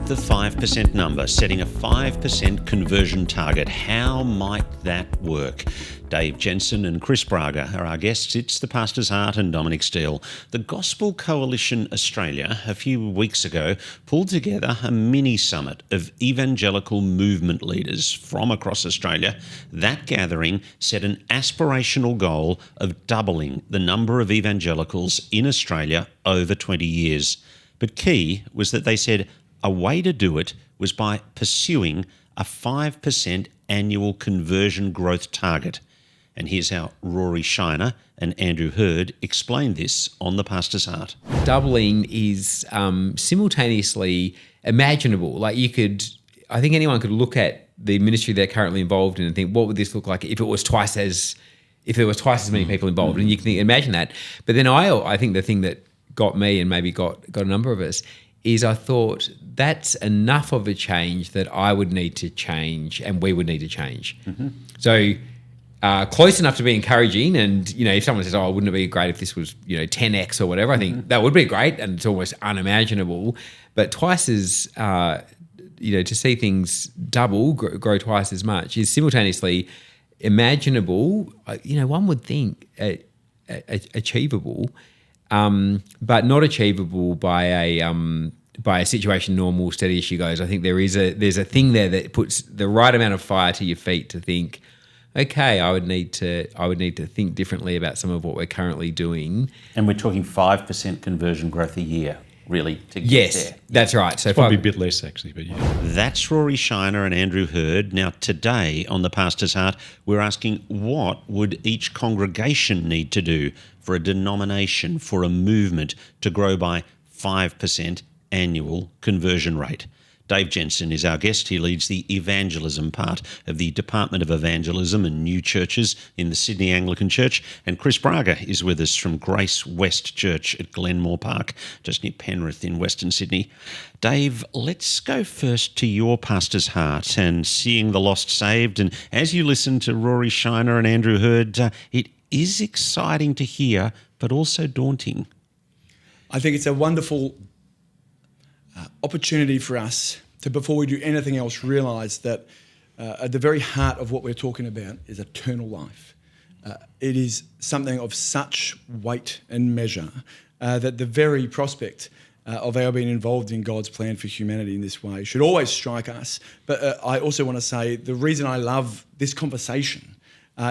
The 5% number, setting a 5% conversion target. How might that work? Dave Jensen and Chris Braga are our guests. It's The Pastor's Heart and Dominic Steele. The Gospel Coalition Australia, a few weeks ago, pulled together a mini-summit of evangelical movement leaders from across Australia. That gathering set an aspirational goal of doubling the number of evangelicals in Australia over 20 years. But key was that they said a way to do it was by pursuing a 5% annual conversion growth target. And here's how Rory Shiner and Andrew Hurd explained this on The Pastor's Heart. Doubling is simultaneously imaginable. Like I think anyone could look at the ministry they're currently involved in and think, what would this look like if there was twice as many people involved? And you can imagine that. But then I think the thing that got me and maybe got a number of us is I thought that's enough of a change that I would need to change and we would need to change. Mm-hmm. So close enough to be encouraging, and if someone says, "Oh, wouldn't it be great if this was 10x or whatever?" I think that would be great, and it's almost unimaginable. But twice as to see things double, grow twice as much is simultaneously imaginable. One would think achievable, but not achievable by a situation normal, steady as she goes. I think there's a thing there that puts the right amount of fire to your feet to think, okay, I would need to think differently about some of what we're currently doing. And we're talking 5% conversion growth a year, really, to get there. Yes, that's right. So probably a bit less, actually, but yeah. That's Rory Shiner and Andrew Hurd. Now, today on The Pastor's Heart, we're asking what would each congregation need to do for a denomination, for a movement to grow by 5% annual conversion rate. Dave Jensen is our guest. He leads the Evangelism part of the Department of Evangelism and New Churches in the Sydney Anglican Church. And Chris Braga is with us from Grace West Church at Glenmore Park, just near Penrith in Western Sydney. Dave, let's go first to your pastor's heart and seeing the lost saved. And as you listen to Rory Shiner and Andrew Hurd, it is exciting to hear, but also daunting. I think it's a wonderful opportunity for us to, before we do anything else, realise that at the very heart of what we're talking about is eternal life. It is something of such weight and measure that the very prospect of our being involved in God's plan for humanity in this way should always strike us. But I also want to say the reason I love this conversation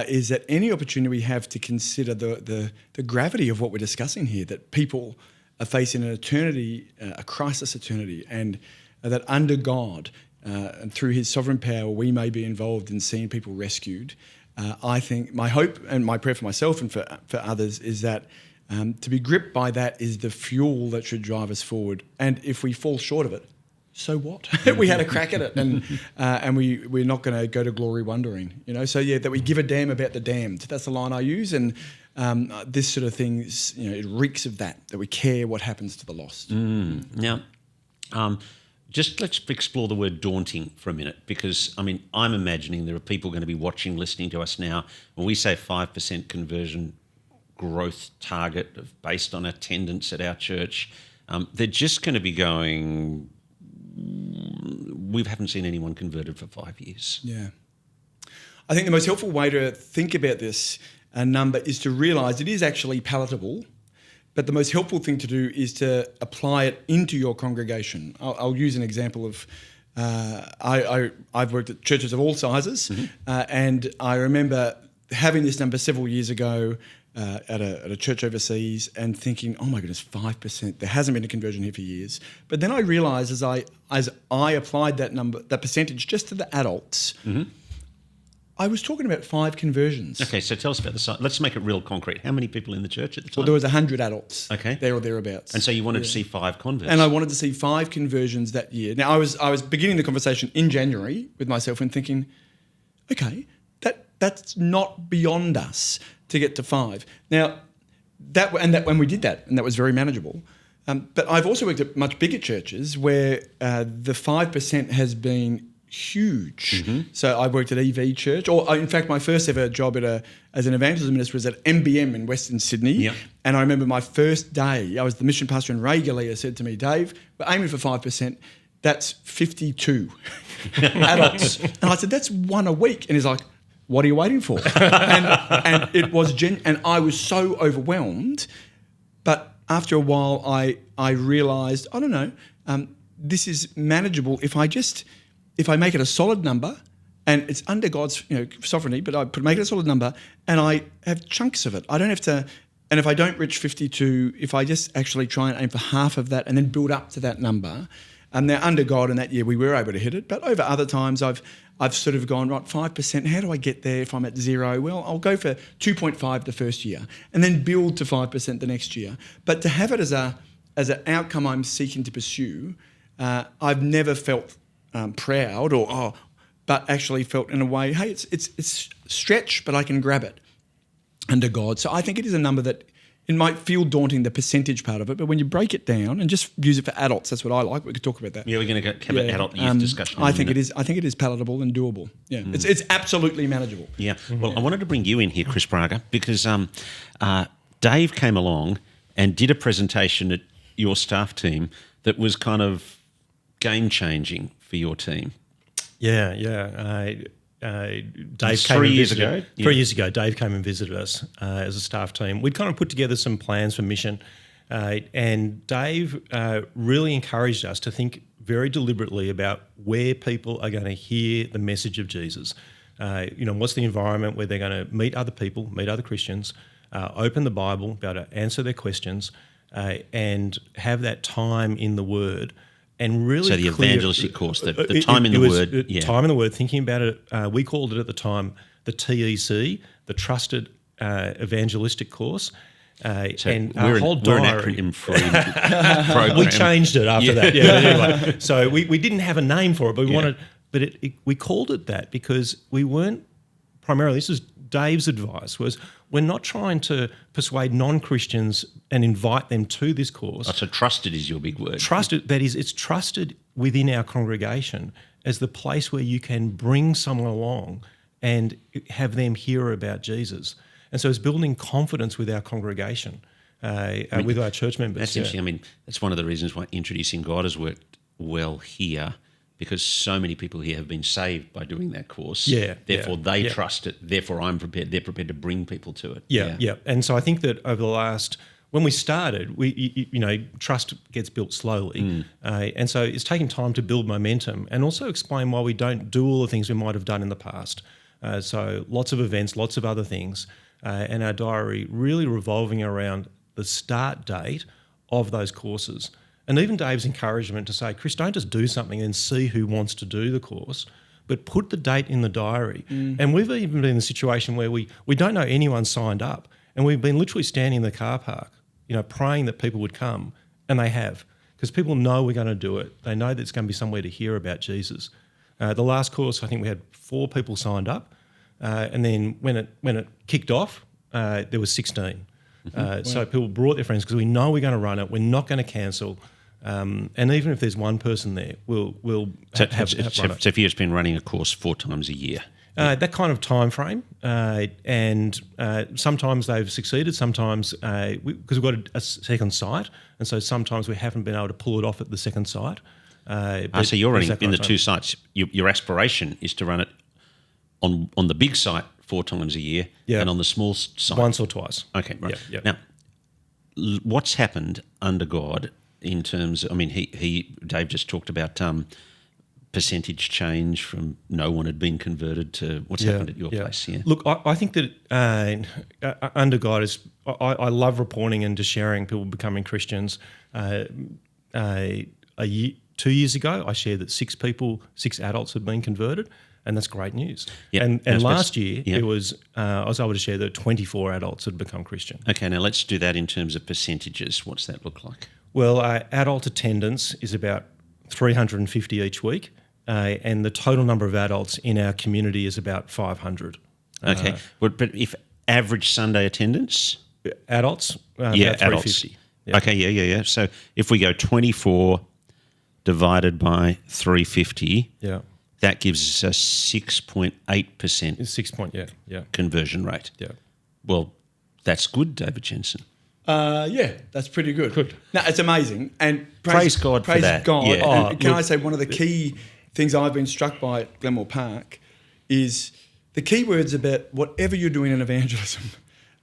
is that any opportunity we have to consider the gravity of what we're discussing here, that people are facing an eternity, a crisis eternity, and that under God and through his sovereign power, we may be involved in seeing people rescued. I think my hope and my prayer for myself and for others is that to be gripped by that is the fuel that should drive us forward. And if we fall short of it, so what? We had a crack at it, and we're not going to go to glory wondering. So that we give a damn about the damned. That's the line I use, and this sort of thing, it reeks of that we care what happens to the lost. Now, just let's explore the word daunting for a minute, because, I'm imagining there are people going to be watching, listening to us now. When we say 5% conversion growth target based on attendance at our church, they're just going to be going, we haven't seen anyone converted for 5 years. Yeah. I think the most helpful way to think about this number is to realise it is actually palatable, but the most helpful thing to do is to apply it into your congregation. I'll use an example of I've worked at churches of all sizes, and I remember having this number several years ago at a church overseas and thinking, oh my goodness, 5%, there hasn't been a conversion here for years. But then I realised as I applied that number, that percentage just to the adults, I was talking about 5 conversions. Okay, so tell us about the size. Let's make it real concrete. How many people in the church at the time? Well, there was 100 adults, okay, there or thereabouts. And so you wanted to see 5 converts. And I wanted to see 5 conversions that year. Now, I was beginning the conversation in January with myself and thinking, okay, that's not beyond us to get to 5. Now, when we did that, and that was very manageable. But I've also worked at much bigger churches where the 5% has been huge. So I worked at EV Church, or in fact, my first ever job as an evangelism minister was at MBM in Western Sydney. Yep. And I remember my first day, I was the mission pastor, and Ray Galea said to me, Dave, we're aiming for 5%. that's 52 adults. And I said, that's one a week. And he's like, what are you waiting for? and it was and I was so overwhelmed. But after a while, I realised, I don't know, this is manageable if I make it a solid number, and it's under God's sovereignty, but I make it a solid number, and I have chunks of it. I don't have to. And if I don't reach 52, if I just actually try and aim for half of that and then build up to that number, now under God in that year we were able to hit it, but over other times I've sort of gone, right, 5%, how do I get there if I'm at 0? Well, I'll go for 2.5 the first year and then build to 5% the next year. But to have it as an outcome I'm seeking to pursue, I've never felt proud but actually felt in a way, hey, it's stretch, but I can grab it under God. So I think it is a number that it might feel daunting, the percentage part of it, but when you break it down and just use it for adults, that's what I like. We could talk about that. Yeah, we're going to have an adult youth discussion. I think it is palatable and doable. Yeah, it's absolutely manageable. Yeah. Well, I wanted to bring you in here, Chris Braga, because Dave came along and did a presentation at your staff team that was kind of game-changing for your team. Yeah. Dave came 3 years ago. 3 years ago, Dave came and visited us as a staff team. We'd kind of put together some plans for mission, and Dave really encouraged us to think very deliberately about where people are going to hear the message of Jesus. What's the environment where they're going to meet other people, meet other Christians, open the Bible, be able to answer their questions, and have that time in the Word. And really, so the evangelistic course, the time in the Word, time in the Word. Thinking about it, we called it at the time the TEC, the Trusted Evangelistic Course. So and we're our whole we're an diary. acronym-free program. We changed it after that. Yeah, but anyway, so we didn't have a name for it, but we wanted. But we called it that because we weren't primarily. This is Dave's advice was we're not trying to persuade non-Christians and invite them to this course. Oh, so trusted is your big word. Trusted, that is, it's trusted within our congregation as the place where you can bring someone along and have them hear about Jesus. And so it's building confidence with our congregation, with our church members. That's interesting. I mean, that's one of the reasons why Introducing God has worked well here, because so many people here have been saved by doing that course. Therefore, they trust it. Therefore, I'm prepared. They're prepared to bring people to it. Yeah. And so I think that over the last, when we started, trust gets built slowly. And so it's taken time to build momentum and also explain why we don't do all the things we might have done in the past. So lots of events, lots of other things, and our diary really revolving around the start date of those courses. And even Dave's encouragement to say, Chris, don't just do something and see who wants to do the course, but put the date in the diary. And we've even been in a situation where we don't know anyone signed up, and we've been literally standing in the car park, praying that people would come, and they have, because people know we're going to do it. They know that it's going to be somewhere to hear about Jesus. The last course, I think we had 4 people signed up, and then when it kicked off, there was 16. So people brought their friends because we know we're going to run it. We're not going to cancel. And even if there's one person there, we'll have run it. So Sophia has been running a course 4 times a year. That kind of time frame, and sometimes they've succeeded. Sometimes because we've got a second site, and so sometimes we haven't been able to pull it off at the second site. So you're running in the 2 sites. Your aspiration is to run it on the big site 4 times a year, and on the small site once or twice. Okay, right. Yeah. Now, what's happened under God? In terms of, Dave just talked about percentage change from no one had been converted to what's happened at your place. Yeah. Look, I think that under God is, I love reporting and just sharing people becoming Christians. 2 years ago, I shared that 6 adults had been converted, and that's great news. Yeah. And last year, it was I was able to share that 24 adults had become Christian. Okay, now let's do that in terms of percentages. What's that look like? Well, adult attendance is about 350 each week, and the total number of adults in our community is about 500. Okay, but if average Sunday attendance? Adults? About adults. 350. Yeah. Okay, yeah. So if we go 24 divided by 350, that gives us a 6.8% It's 6 point, conversion rate. Yeah. Well, that's good, David Jensen. Yeah, that's pretty good. Good. No, it's amazing. And Praise God for that. God. Yeah. And can I say one of the key things I've been struck by at Glenmore Park is the key words about whatever you're doing in evangelism.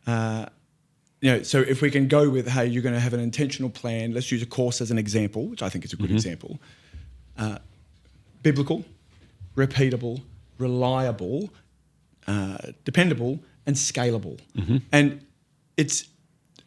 So if we can go with, hey, you're going to have an intentional plan. Let's use a course as an example, which I think is a good example. Biblical, repeatable, reliable, dependable, and scalable. And it's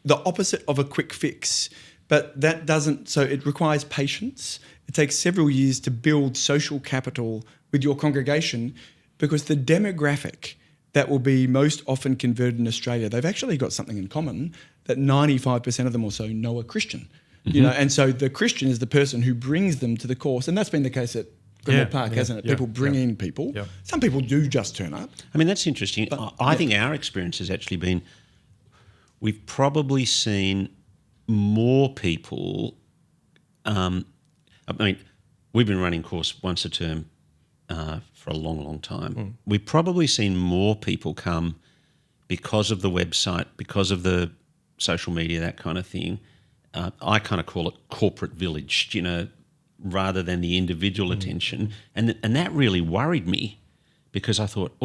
the opposite of a quick fix, but that doesn't, so it requires patience. It takes several years to build social capital with your congregation, because the demographic that will be most often converted in Australia, they've actually got something in common, that 95% of them or so know a Christian. And so the Christian is the person who brings them to the course, and that's been the case at Glenmore Park, hasn't it? People bring in people. Yeah. Some people do just turn up. I mean, that's interesting. But, I think our experience has actually been, we've probably seen more people. I mean, we've been running course once a term for a long, long time. We've probably seen more people come because of the website, because of the social media, that kind of thing. I kind of call it corporate village, rather than the individual attention. And that really worried me, because I thought,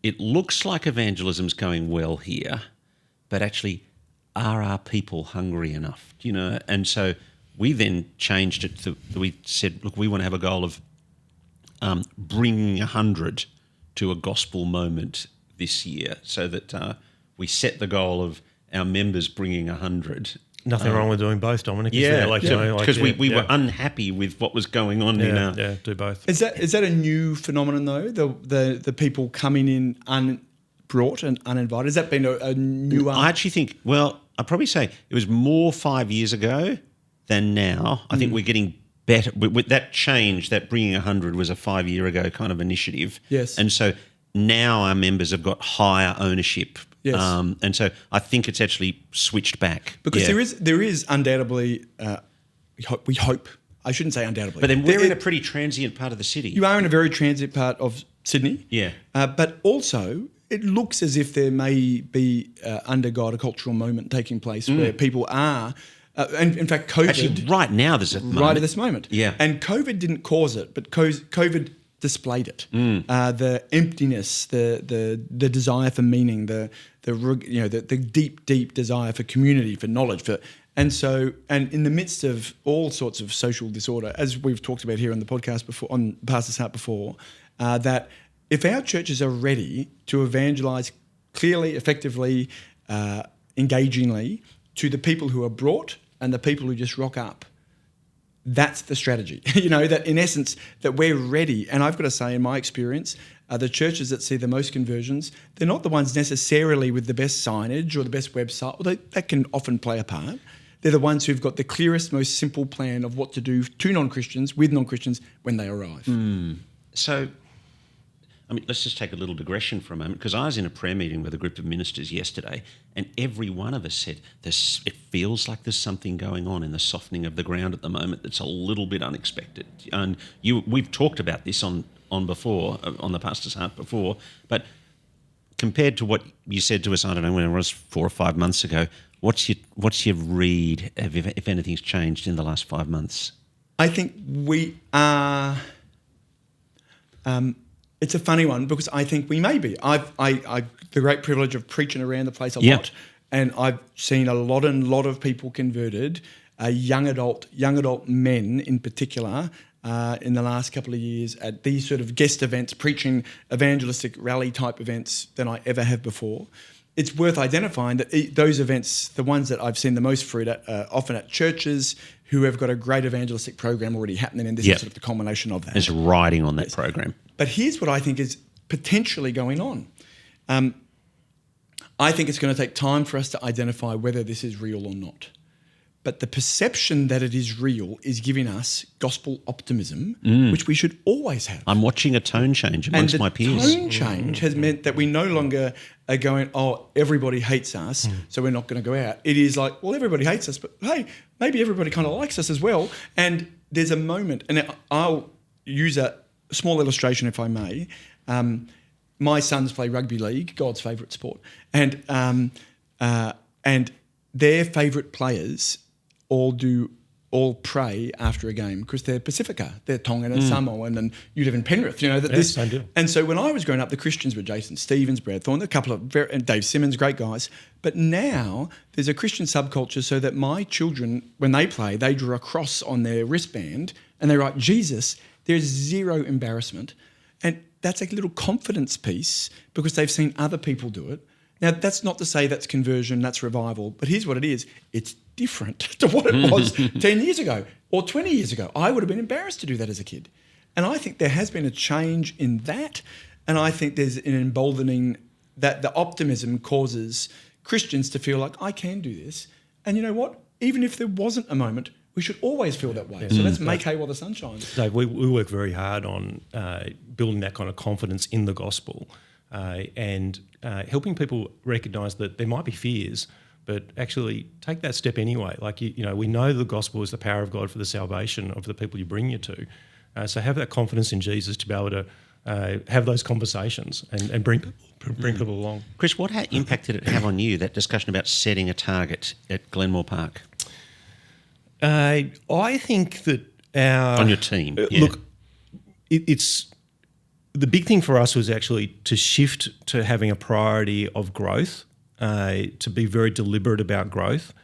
it looks like evangelism's going well here, but actually, are our people hungry enough? And so we then changed it we said, look, we want to have a goal of bringing 100 to a gospel moment this year, so that we set the goal of our members bringing 100. Nothing wrong with doing both, Dominic. Because we were unhappy with what was going on in our... Yeah, do both. Is that a new phenomenon, though, the people coming in unbrought and uninvited? Has that been a new... I actually think, I'd probably say it was more 5 years ago than now. I think we're getting better. With that change, that bringing 100 was a 5 year ago kind of initiative. Yes. And so now our members have got higher ownership. Yes. And so I think it's actually switched back. Because there is undoubtedly, we hope, I shouldn't say undoubtedly. But then we're in a pretty transient part of the city. You are in a very transient part of Sydney. Yeah. But also, it looks as if there may be, under God, a cultural moment taking place where people are... and in fact, COVID... Actually, right now there's a moment. Right at this moment. Yeah. And COVID didn't cause it, but COVID displayed it. The emptiness, the desire for meaning, the deep desire for community, for knowledge, and in the midst of all sorts of social disorder, as we've talked about here on the podcast before, on Pastor's Heart before, that if our churches are ready to evangelise clearly, effectively, engagingly to the people who are brought and the people who just rock up, that's the strategy. That in essence, that we're ready. And I've got to say, in my experience, the churches that see the most conversions, they're not the ones necessarily with the best signage or the best website. Well, that can often play a part. They're the ones who've got the clearest, most simple plan of what to do to non-Christians, with non-Christians, when they arrive. So, I mean, let's just take a little digression for a moment, because I was in a prayer meeting with a group of ministers yesterday, and every one of us said, it feels like there's something going on in the softening of the ground at the moment that's a little bit unexpected. And we've talked about this on the Pastor's Heart before, but compared to what you said to us, I don't know, when it was 4 or 5 months ago, what's your read if anything's changed in the last 5 months? I think we are... it's a funny one, because I think we may be. I've the great privilege of preaching around the place a lot, and I've seen a lot of people converted, young adult men in particular, in the last couple of years at these sort of guest events, preaching evangelistic rally type events than I ever have before. It's worth identifying that those events, the ones that I've seen the most fruit at, are often at churches who have got a great evangelistic program already happening, and this is sort of the culmination of that. It's riding on that program. But here's what I think is potentially going on. I think it's going to take time for us to identify whether this is real or not. But the perception that it is real is giving us gospel optimism, which we should always have. I'm watching a tone change amongst my peers. And the tone change has meant that we no longer are going, everybody hates us, so we're not going to go out. It is like, well, everybody hates us, but hey, maybe everybody kind of likes us as well. And there's a moment, and I'll use a small illustration if I may. My sons play rugby league, God's favourite sport, and their favourite players all pray after a game because they're Pacifica, they're Tongan and Samoan, and you live in Penrith, Yes, I do. And so when I was growing up, the Christians were Jason Stevens, Brad Thorne, a couple of and Dave Simmons, great guys. But now there's a Christian subculture so that my children, when they play, they draw a cross on their wristband and they write Jesus. There's zero embarrassment. And that's a little confidence piece because they've seen other people do it. Now, that's not to say that's conversion, that's revival, but here's what it is. It's different to what it was 10 years ago or 20 years ago. I would have been embarrassed to do that as a kid. And I think there has been a change in that. And I think there's an emboldening that the optimism causes Christians to feel like, I can do this. And you know what? Even if there wasn't a moment, we should always feel that way. Yeah. So let's make hay while the sun shines. Dave, we work very hard on building that kind of confidence in the gospel and helping people recognise that there might be fears, but actually take that step anyway. Like, we know the gospel is the power of God for the salvation of the people you bring you to. So have that confidence in Jesus to be able to have those conversations and bring people along. Chris, what impact did it have on you, that discussion about setting a target at Glenmore Park? I think that on your team, look, it's the big thing for us was actually to shift to having a priority of growth, to be very deliberate about growth,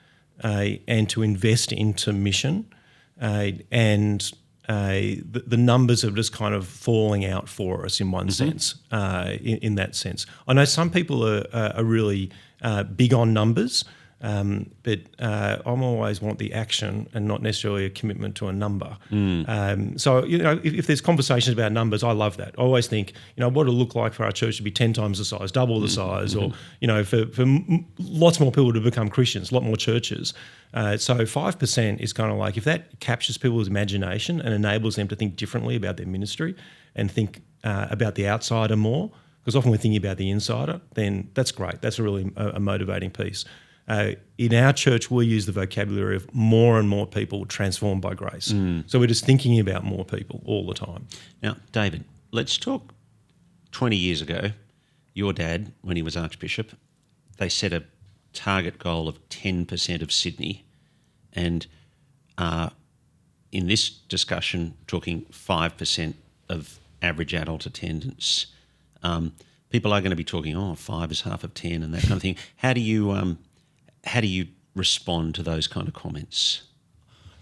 and to invest into mission, and the numbers are just kind of falling out for us in one sense, in that sense. I know some people are really big on numbers, but I'm always want the action and not necessarily a commitment to a number. So, if there's conversations about numbers, I love that. I always think, what it'll look like for our church to be 10 times the size, double the size, or, for lots more people to become Christians, a lot more churches. So 5% is kind of like, if that captures people's imagination and enables them to think differently about their ministry and think about the outsider more, because often we're thinking about the insider, then that's great. That's a really a motivating piece. In our church, we use the vocabulary of more and more people transformed by grace. So we're just thinking about more people all the time. Now, David, let's talk 20 years ago. Your dad, when he was Archbishop, they set a target goal of 10% of Sydney, and in this discussion, talking 5% of average adult attendance. People are going to be talking, 5 is half of 10 and that kind of thing. How do you respond to those kind of comments?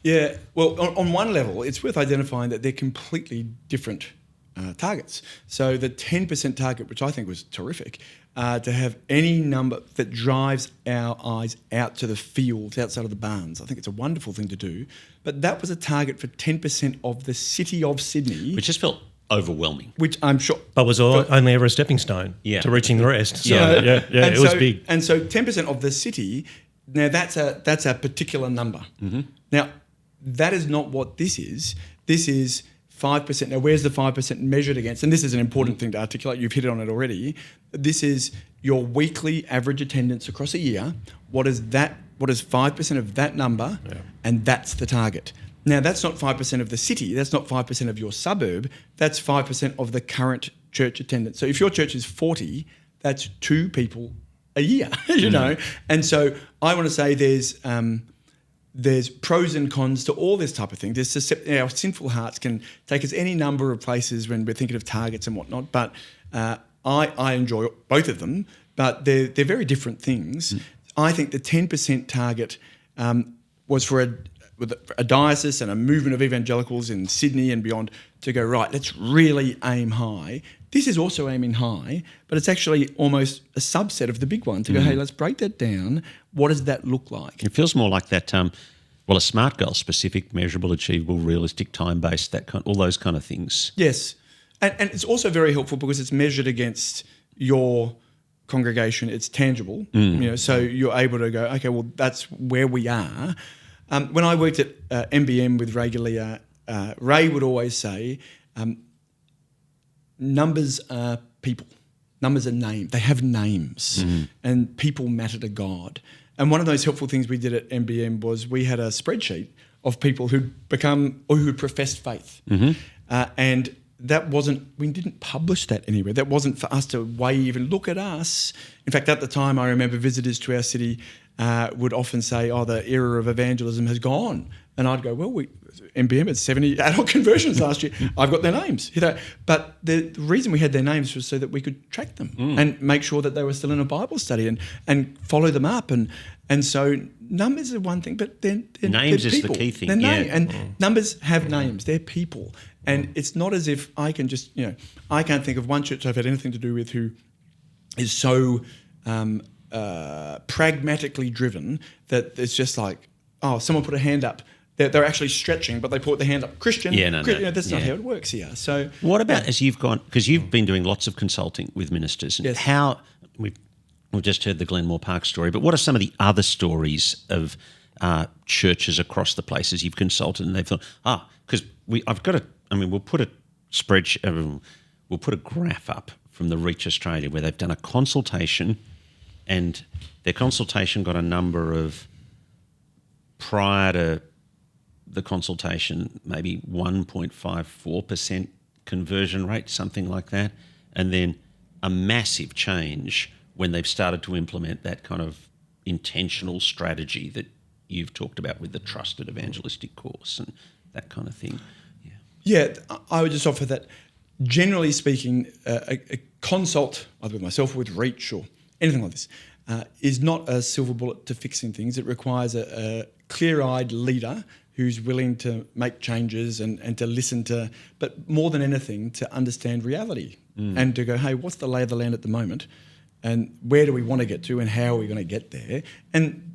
Yeah, well, on one level, it's worth identifying that they're completely different targets. So the 10% target, which I think was terrific, to have any number that drives our eyes out to the fields outside of the barns. I think it's a wonderful thing to do. But that was a target for 10% of the city of Sydney. Which just felt overwhelming. Which I'm sure... But was only ever a stepping stone to reaching the rest. So, it was big. And so 10% of the city, now that's a particular number. Now, that is not what this is. This is 5%. Now, where's the 5% measured against? And this is an important thing to articulate. You've hit on it already. This is your weekly average attendance across a year. What is 5% of that number? Yeah. And that's the target. Now, that's not 5% of the city. That's not 5% of your suburb. That's 5% of the current church attendance. So if your church is 40, that's 2 people a year, you know. And so I want to say there's pros and cons to all this type of thing. Our sinful hearts can take us any number of places when we're thinking of targets and whatnot, but I enjoy both of them, but they're very different things. I think the 10% target was for a diocese and a movement of evangelicals in Sydney and beyond to go, right, let's really aim high. This is also aiming high, but it's actually almost a subset of the big one to go, hey, let's break that down. What does that look like? It feels more like that, a SMART goal, specific, measurable, achievable, realistic, time-based, all those kind of things. Yes. And it's also very helpful because it's measured against your congregation. It's tangible, so you're able to go, okay, well, that's where we are. When I worked at MBM with Ray Galea, Ray would always say, numbers are people. Numbers are names. They have names, and people matter to God. And one of those helpful things we did at MBM was we had a spreadsheet of people who'd become or who'd professed faith. And we didn't publish that anywhere. That wasn't for us to wave and look at us. In fact, at the time, I remember visitors to our city would often say, "Oh, the era of evangelism has gone," and I'd go, "Well, MBM had 70 adult conversions last year. I've got their names." But the reason we had their names was so that we could track them and make sure that they were still in a Bible study and follow them up. And so numbers are one thing, but then names they're is people. the key thing. And numbers have names. They're people. And it's not as if I can just, I can't think of one church I've had anything to do with who is so pragmatically driven that it's just like, oh, someone put a hand up. They're actually stretching, but they put the hand up. Christian. That's not how it works here. So, what about as you've gone, because you've been doing lots of consulting with ministers, and Yes. how we've just heard the Glenmore Park story, but what are some of the other stories of churches across the places you've consulted, and they've thought, because we'll put a spreadsheet, we'll put a graph up from the Reach Australia where they've done a consultation, and their consultation got a number of, prior to the consultation, maybe 1.54% conversion rate, something like that, and then a massive change when they've started to implement that kind of intentional strategy that you've talked about with the trusted evangelistic course and that kind of thing. Yeah, I would just offer that, generally speaking, a consult, either with myself or with Reach or anything like this, is not a silver bullet to fixing things. It requires a clear-eyed leader who's willing to make changes and to listen to, but more than anything, to understand reality and to go, hey, what's the lay of the land at the moment, and where do we want to get to, and how are we going to get there? And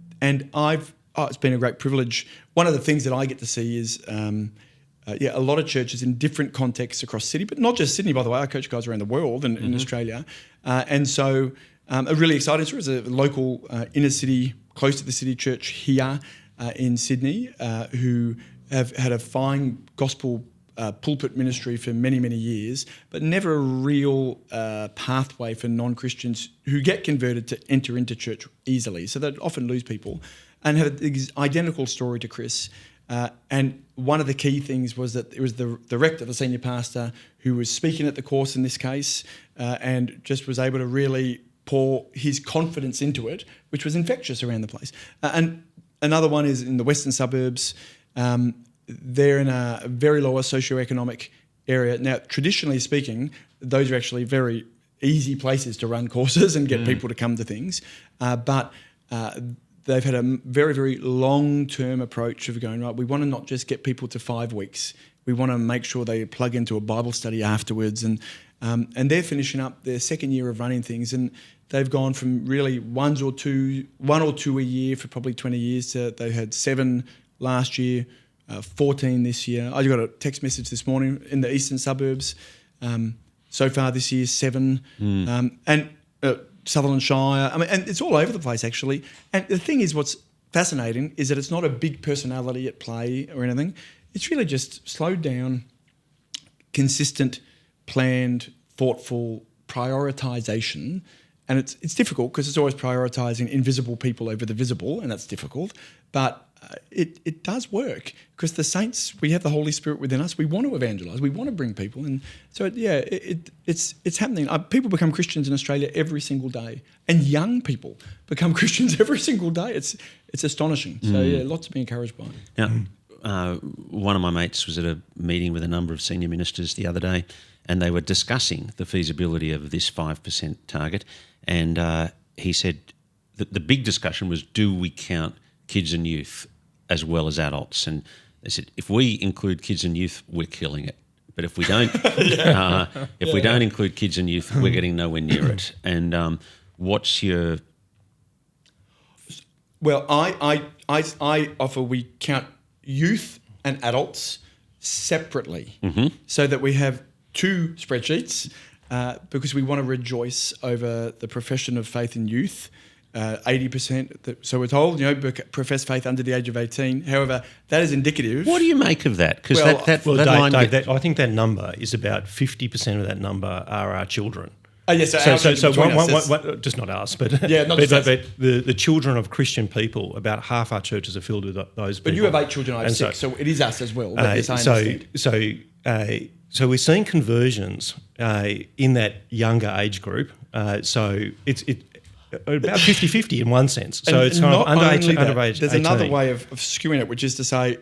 it's been a great privilege. One of the things that I get to see is a lot of churches in different contexts across Sydney, but not just Sydney, by the way. I coach guys around the world and in Australia. And so a really exciting story is a local inner city, close to the city church here in Sydney, who have had a fine gospel pulpit ministry for many, many years, but never a real pathway for non-Christians who get converted to enter into church easily. So they often lose people, and have an identical story to Chris. And one of the key things was that it was the rector, the senior pastor, who was speaking at the course in this case, and just was able to really pour his confidence into it, which was infectious around the place. And another one is in the western suburbs. They're in a very lower socioeconomic area. Now, traditionally speaking, those are actually very easy places to run courses and get people to come to things. But they've had a very, very long-term approach of going, right, we want to not just get people to 5 weeks. We want to make sure they plug into a Bible study afterwards. And they're finishing up their second year of running things. And they've gone from really one or two a year for probably 20 years to they had 7 last year, 14 this year. I got a text message this morning in the eastern suburbs. So far this year, 7. And Sutherland Shire. And it's all over the place, actually. And the thing is, what's fascinating is that it's not a big personality at play or anything. It's really just slowed down, consistent, planned, thoughtful prioritisation. And it's difficult because it's always prioritising invisible people over the visible, and that's difficult. But it does work because the saints, we have the Holy Spirit within us. We want to evangelise. We want to bring people. And so, it's happening. People become Christians in Australia every single day, and young people become Christians every single day. It's astonishing. So, lots to be encouraged by. Now, one of my mates was at a meeting with a number of senior ministers the other day, and they were discussing the feasibility of this 5% target. And he said that the big discussion was, do we count kids and youth as well as adults? And they said, if we include kids and youth, we're killing it. But if we don't, we don't include kids and youth, we're getting nowhere near it. And what's your? Well, I offer we count youth and adults separately, so that we have 2 spreadsheets, because we want to rejoice over the profession of faith in youth. 80%, so we're told, profess faith under the age of 18. However, that is indicative. What do you make of that? Because Dave, I think that number is about 50% of that number are our children. Yes, just not us, but not but, just us. but the children of Christian people, about half our churches are filled with those people. But you have 8 children, I have 6, so it is us as well. But yes, I understand. So we're seeing conversions in that younger age group. So it's about 50-50 in one sense. So it's kind of under age. There's another way of skewing it, which is to say,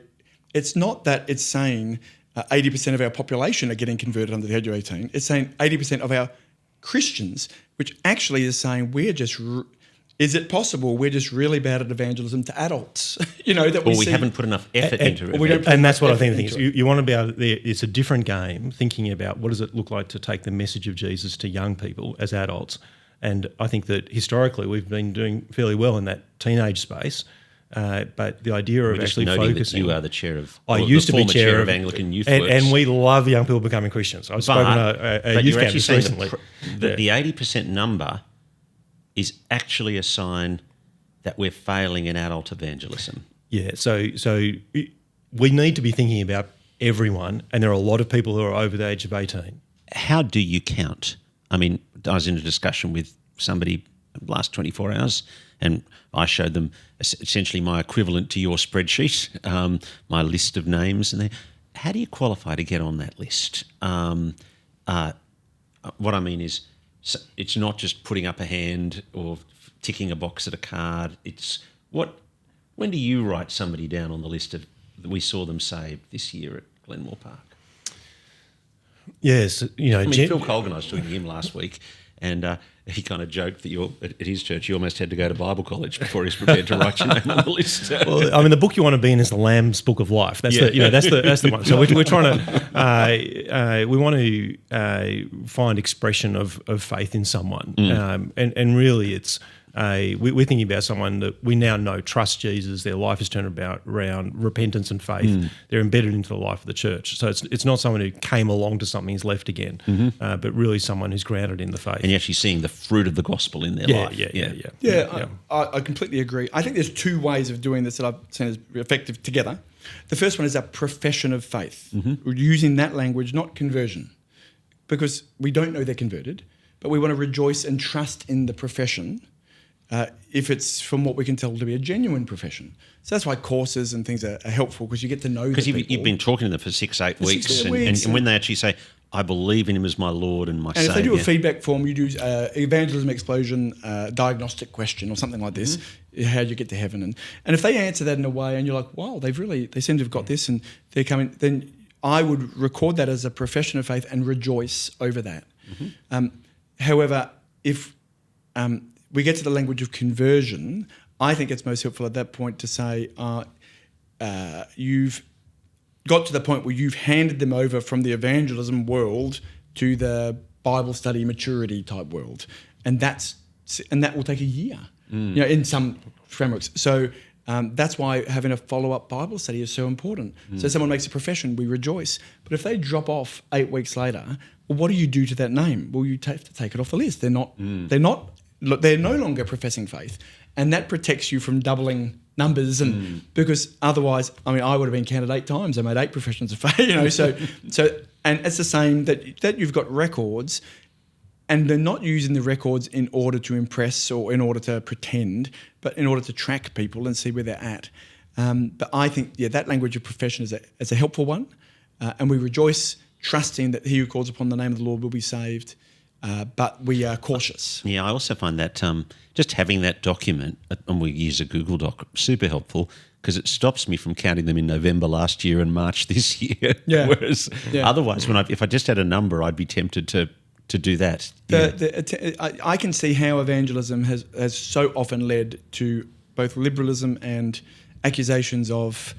it's not that it's saying 80% of our population are getting converted under the age of 18. It's saying 80% of our Christians, which actually is saying is it possible we're just really bad at evangelism to adults? That we haven't put enough effort into it. And that's what I think is. You want to be able to, it's a different game, thinking about what does it look like to take the message of Jesus to young people as adults. And I think that historically we've been doing fairly well in that teenage space. But the idea of actually focusing. That you are the chair of. I used to be chair of Anglican Youth Works, Works, and we love young people becoming Christians. I've spoken to a youth campus recently. The 80% number is actually a sign that we're failing in adult evangelism. Yeah, so we need to be thinking about everyone, and there are a lot of people who are over the age of 18. How do you count? I mean, I was in a discussion with somebody last 24 hours, and I showed them essentially my equivalent to your spreadsheet, my list of names, and how do you qualify to get on that list? What I mean is, it's not just putting up a hand or ticking a box at a card. It's when do you write somebody down on the list of we saw them saved this year at Glenmore Park? Yes, Phil Colgan, I was talking to him last week, and he kind of joked that at his church you almost had to go to Bible college before he's prepared to write your name on the list. Well, I mean, the book you want to be in is the Lamb's Book of Life. That's the one. So we're trying to we want to find expression of faith in someone, and really it's. We're thinking about someone that we now know trusts Jesus, their life is turned around, repentance and faith. They're embedded into the life of the church. So it's not someone who came along to something and is left again, but really someone who's grounded in the faith. And you're actually seeing the fruit of the gospel in their life. Yeah, I completely agree. I think there's 2 ways of doing this that I've seen as effective together. The first one is a profession of faith. We're using that language, not conversion, because we don't know they're converted, but we want to rejoice and trust in the profession. If it's from what we can tell to be a genuine profession. So that's why courses and things are helpful, because you get to know the people. Because you've been talking to them for 6-8 weeks, and when they actually say, I believe in him as my Lord and my Saviour. And if they do a feedback form, you do evangelism explosion diagnostic question or something like this, how do you get to heaven? And if they answer that in a way and you're like, wow, they seem to have got this and they're coming, then I would record that as a profession of faith and rejoice over that. However, if we get to the language of conversion, I think it's most helpful at that point to say you've got to the point where you've handed them over from the evangelism world to the Bible study maturity type world, and that will take a year, in some frameworks. So that's why having a follow-up Bible study is so important. So someone makes a profession, we rejoice. But if they drop off 8 weeks later, well, what do you do to that name? Well, you have to take it off the list. They're no longer professing faith, and that protects you from doubling numbers. And because otherwise, I mean, I would have been counted 8 times. I made 8 professions of faith, So, and it's the same that you've got records, and they're not using the records in order to impress or in order to pretend, but in order to track people and see where they're at. But I think, that language of profession is a helpful one, and we rejoice, trusting that he who calls upon the name of the Lord will be saved. But we are cautious. Yeah, I also find that just having that document, and we use a Google Doc, super helpful, because it stops me from counting them in November last year and March this year. Yeah. Whereas otherwise, if I just had a number, I'd be tempted to do that. I can see how evangelism has so often led to both liberalism and accusations of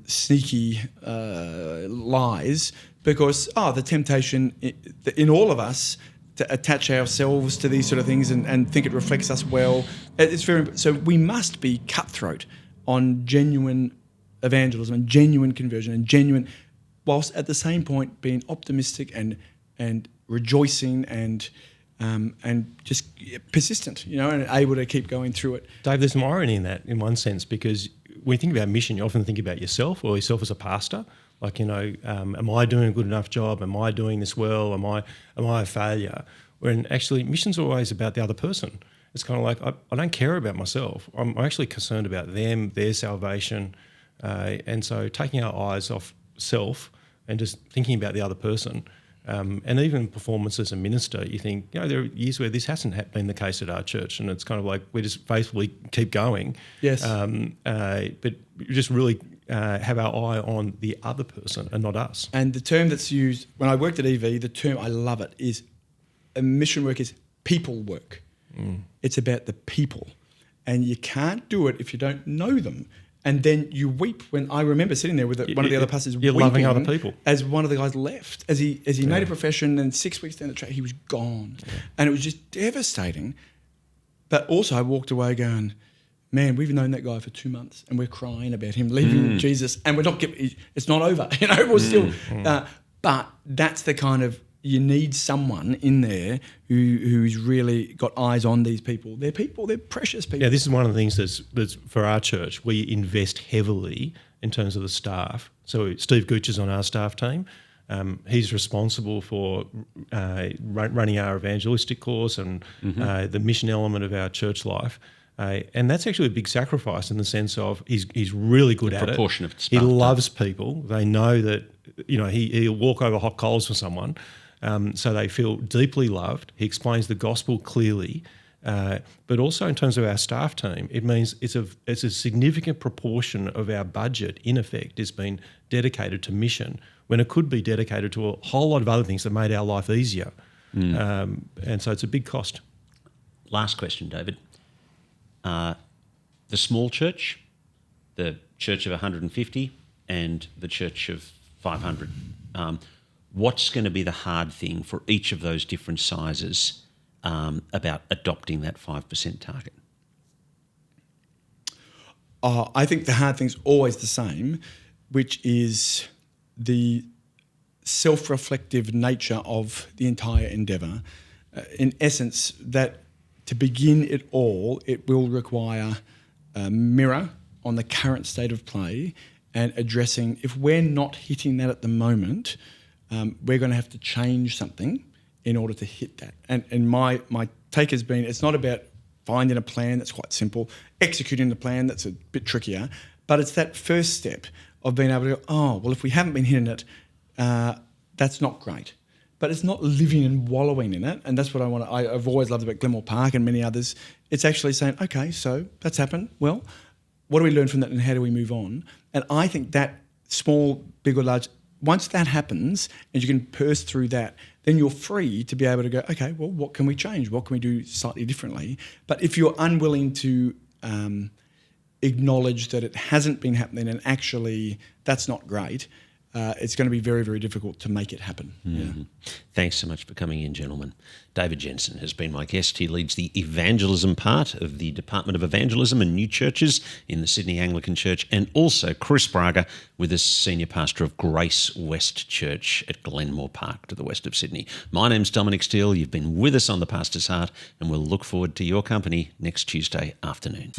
sneaky lies. Because the temptation in all of us to attach ourselves to these sort of things and think it reflects us well, it's very. So we must be cutthroat on genuine evangelism and genuine conversion and genuine, whilst at the same point being optimistic and rejoicing and just persistent, and able to keep going through it. Dave, there's some irony in that, in one sense, because when you think about mission, you often think about yourself or yourself as a pastor. Like, am I doing a good enough job? Am I doing this well? Am I a failure? when actually missions are always about the other person. It's kind of like, I don't care about myself. I'm actually concerned about them, their salvation. And so taking our eyes off self and just thinking about the other person. And even performance as a minister, you think, there are years where this hasn't been the case at our church, and it's kind of like we just faithfully keep going. Yes. But we just really have our eye on the other person and not us. And the term that's used, when I worked at EV, the term, I love it, is mission work is people work. It's about the people. And you can't do it if you don't know them. And then you weep when I remember sitting there with one of the other pastors you're weeping loving other people. As one of the guys left, as he made a profession, and 6 weeks down the track he was gone, and it was just devastating. But also I walked away going, man, we've known that guy for 2 months, and we're crying about him leaving Jesus, and we're not it's not over, we're still. But that's the kind of, you need someone in there who's really got eyes on these people. They're people, they're precious people. Yeah, this is one of the things that's for our church. We invest heavily in terms of the staff. So Steve Gooch is on our staff team. He's responsible for running our evangelistic course and the mission element of our church life. And that's actually a big sacrifice in the sense of he's really good at it. Proportion of He loves people. They know that he'll walk over hot coals for someone. So they feel deeply loved. He explains the gospel clearly, but also in terms of our staff team, it means it's a significant proportion of our budget, in effect, is being dedicated to mission when it could be dedicated to a whole lot of other things that made our life easier. And so it's a big cost. Last question, David. The small church, the church of 150 and the church of 500. What's going to be the hard thing for each of those different sizes about adopting that 5% target? I think the hard thing's always the same, which is the self-reflective nature of the entire endeavour. In essence, that to begin it all, it will require a mirror on the current state of play and addressing, if we're not hitting that at the moment, we're going to have to change something in order to hit that. And my take has been, it's not about finding a plan that's quite simple, executing the plan that's a bit trickier, but it's that first step of being able to go, if we haven't been hitting it, that's not great. But it's not living and wallowing in it, and that's what I've always loved about Glenmore Park and many others. It's actually saying, okay, so that's happened. Well, what do we learn from that and how do we move on? And I think that small, big or large, once that happens and you can burst through that, then you're free to be able to go, okay, well, what can we change? What can we do slightly differently? But if you're unwilling to acknowledge that it hasn't been happening and actually that's not great, it's going to be very, very difficult to make it happen. Mm-hmm. Thanks so much for coming in, gentlemen. David Jensen has been my guest. He leads the evangelism part of the Department of Evangelism and New Churches in the Sydney Anglican Church, and also Chris Braga, with us, Senior Pastor of Grace West Church at Glenmore Park to the west of Sydney. My name's Dominic Steele. You've been with us on The Pastor's Heart, and we'll look forward to your company next Tuesday afternoon.